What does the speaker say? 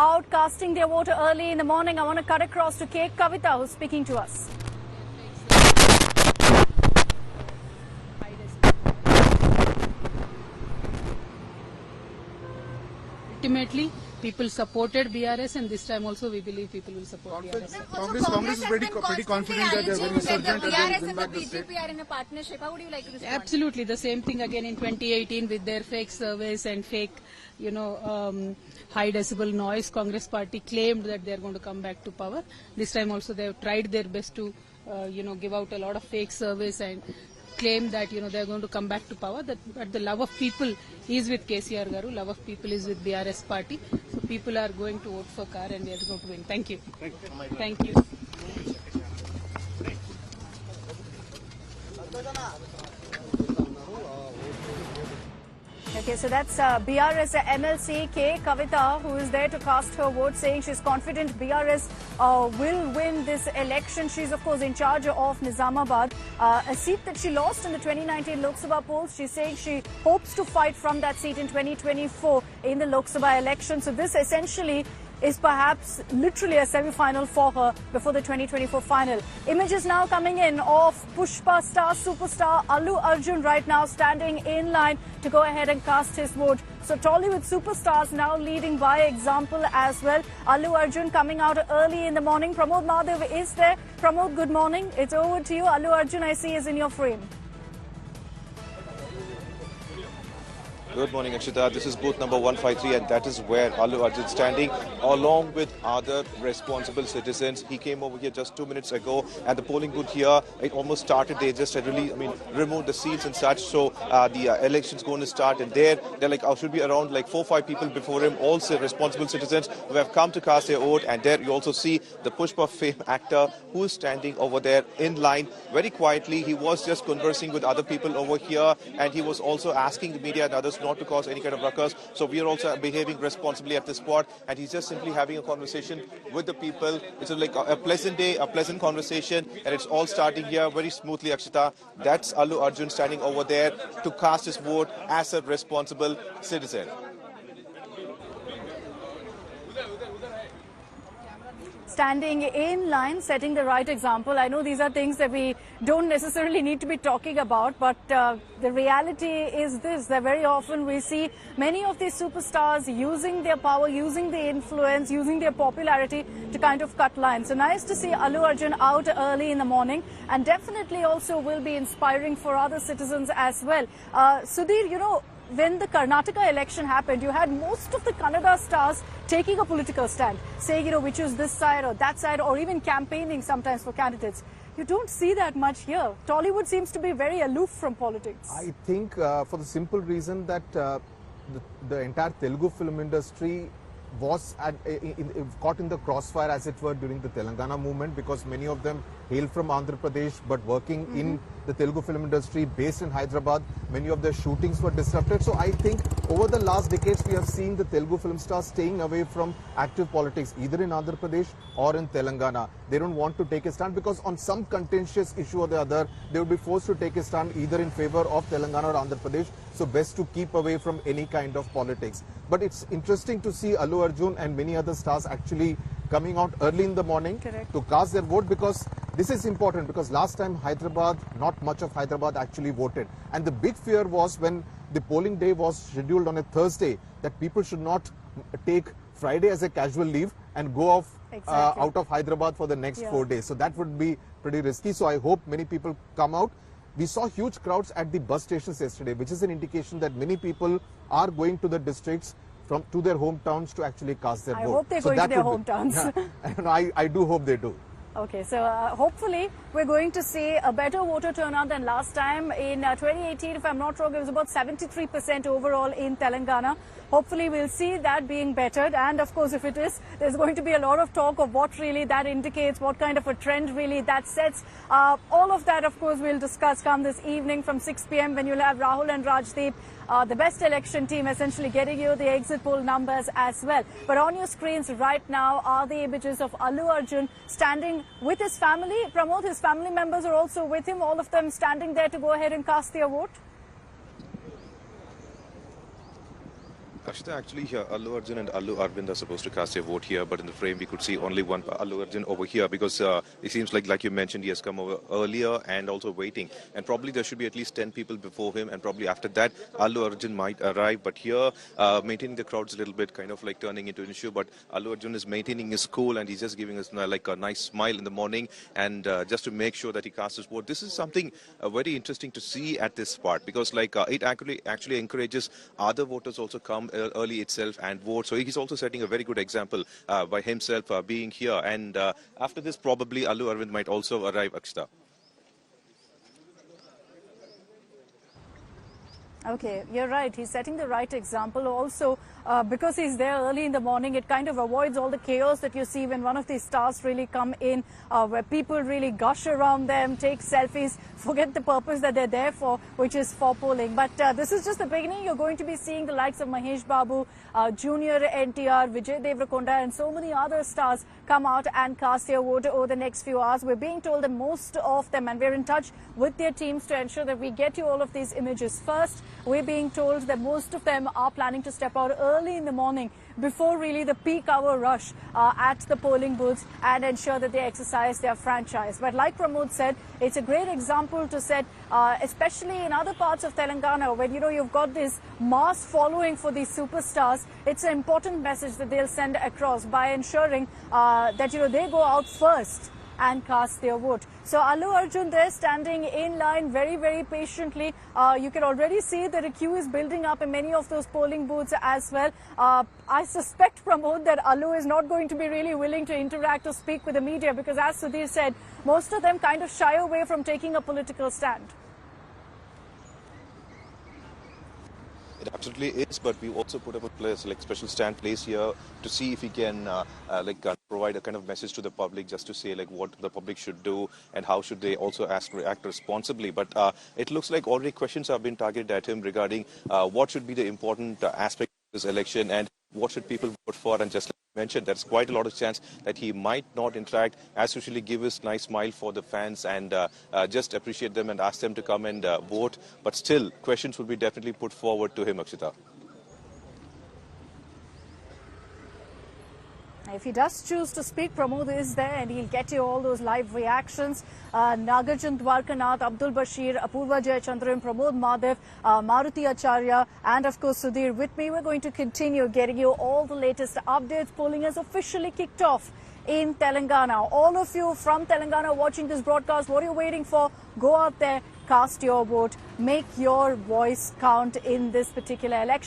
out casting their vote early in the morning. I want to cut across to Kavitha, who's speaking to us. Ultimately, people supported BRS, and this time also we believe people will support BRS. Congress is pretty confident that they are very certain that they will win back the state. BJP are in a partnership. How would you like to respond? Absolutely, the same thing again in 2018 with their fake surveys and fake, high decibel noise. Congress party claimed that they are going to come back to power. This time also they have tried their best to, give out a lot of fake surveys and claim that they are going to come back to power. But the love of people is with KCR Garu. Love of people is with BRS party. So people are going to vote for Car, and we are going to win. Thank you. Thank you. Okay, so that's BRS MLC Kavitha, who is there to cast her vote, saying she's confident BRS will win this election. She's, of course, in charge of Nizamabad, a seat that she lost in the 2019 Lok Sabha polls. She's saying she hopes to fight from that seat in 2024 in the Lok Sabha election. So this essentially is perhaps literally a semi-final for her before the 2024 final. Images now coming in of Pushpa star superstar Allu Arjun right now standing in line to go ahead and cast his vote. So Tollywood superstars now leading by example as well. Allu Arjun coming out early in the morning. Pramod Madhav is there. Pramod, good morning. It's over to you. Allu Arjun, I see, is in your frame. Good morning, Akshita. This is booth number 153, and that is where Allu Arjun is standing along with other responsible citizens. He came over here just 2 minutes ago, and the polling booth here, it almost started. They just removed the seats and such. So the election's going to start, and they're like, should be around like 4 or 5 people before him, also responsible citizens who have come to cast their vote. And there you also see the Pushpa fame actor who is standing over there in line very quietly. He was just conversing with other people over here, and he was also asking the media and others not to cause any kind of ruckus. So we are also behaving responsibly at this spot, and he's just simply having a conversation with the people. It's like a pleasant day, a pleasant conversation, and it's all starting here very smoothly, Akshita. That's Allu Arjun standing over there to cast his vote as a responsible citizen. Standing in line, setting the right example. I know these are things that we don't necessarily need to be talking about, but the reality is this, that very often we see many of these superstars using their power, using their influence, using their popularity to kind of cut lines. So nice to see Allu Arjun out early in the morning, and definitely also will be inspiring for other citizens as well. Sudhir, when the Karnataka election happened, you had most of the Kannada stars taking a political stand, saying, we choose this side or that side, or even campaigning sometimes for candidates. You don't see that much here. Tollywood seems to be very aloof from politics. I think for the simple reason that the entire Telugu film industry was caught in the crossfire, as it were, during the Telangana movement, because many of them hail from Andhra Pradesh but working in the Telugu film industry based in Hyderabad. Many of their shootings were disrupted. So I think over the last decades we have seen the Telugu film stars staying away from active politics, either in Andhra Pradesh or in Telangana. They don't want to take a stand because on some contentious issue or the other they would be forced to take a stand either in favor of Telangana or Andhra Pradesh. So best to keep away from any kind of politics. But it's interesting to see Allu Arjun and many other stars actually coming out early in the morning to cast their vote, because this is important, because last time Hyderabad, not much of Hyderabad actually voted. And the big fear was when the polling day was scheduled on a Thursday, that people should not take Friday as a casual leave and go off out of Hyderabad for the next 4 days. So that would be pretty risky. So I hope many people come out. We saw huge crowds at the bus stations yesterday, which is an indication that many people are going to the districts to their hometowns to actually cast their vote. I hope they're going to their hometowns. I do hope they do. Okay, so hopefully we're going to see a better voter turnout than last time. In 2018, if I'm not wrong, it was about 73% overall in Telangana. Hopefully we'll see that being bettered, and of course if it is, there's going to be a lot of talk of what really that indicates, what kind of a trend really that sets. All of that of course we'll discuss come this evening from 6 p.m. when you'll have Rahul and Rajdeep, the best election team, essentially getting you the exit poll numbers as well. But on your screens right now are the images of Allu Arjun standing with his family. Pramod, his family members are also with him, all of them standing there to go ahead and cast their vote. Akshita, actually here, Allu Arjun and Allu Arvind are supposed to cast their vote here, but in the frame we could see only one Allu Arjun over here because it seems like you mentioned, he has come over earlier and also waiting. And probably there should be at least 10 people before him, and probably after that, Allu Arjun might arrive. But here, maintaining the crowds a little bit, kind of like turning into an issue. But Allu Arjun is maintaining his cool, and he's just giving us like a nice smile in the morning, and just to make sure that he casts his vote. This is something very interesting to see at this part, because it actually encourages other voters also come early itself and vote. So he's also setting a very good example by himself being here. And after this, probably Allu Arvind might also arrive, Akshita. Okay, you're right. He's setting the right example. Also, because he's there early in the morning, it kind of avoids all the chaos that you see when one of these stars really come in, where people really gush around them, take selfies, forget the purpose that they're there for, which is for polling. But this is just the beginning. You're going to be seeing the likes of Mahesh Babu, Junior NTR, Vijay Deverakonda, and so many other stars come out and cast their vote over the next few hours. We're being told that most of them, and we're in touch with their teams to ensure that we get you all of these images first. We're being told that most of them are planning to step out early in the morning before really the peak hour rush at the polling booths and ensure that they exercise their franchise. But like Pramod said, it's a great example to set, especially in other parts of Telangana, when you've got this mass following for these superstars. It's an important message that they'll send across by ensuring that they go out first and cast their vote. So Allu Arjun there standing in line very, very patiently. You can already see that a queue is building up in many of those polling booths as well. I suspect, Pramod, that Allu is not going to be really willing to interact or speak with the media because, as Sudhir said, most of them kind of shy away from taking a political stand. It absolutely is, but we also put up a place, special stand place here to see if we can provide a kind of message to the public, just to say what the public should do and how should they also act responsibly. But it looks like already questions have been targeted at him regarding what should be the important aspect of this election and what should people vote for. And just like you mentioned, there's quite a lot of chance that he might not interact, as usually give his nice smile for the fans and just appreciate them and ask them to come and vote. But still, questions will be definitely put forward to him, Akshita. If he does choose to speak, Pramod is there and he'll get you all those live reactions. Nagarjun Dwarkanath, Abdul Bashir, Apurva Jayachandran, Pramod Madhav, Maruti Acharya, and of course Sudhir with me. We're going to continue getting you all the latest updates. Polling has officially kicked off in Telangana. All of you from Telangana watching this broadcast, what are you waiting for? Go out there, cast your vote, make your voice count in this particular election.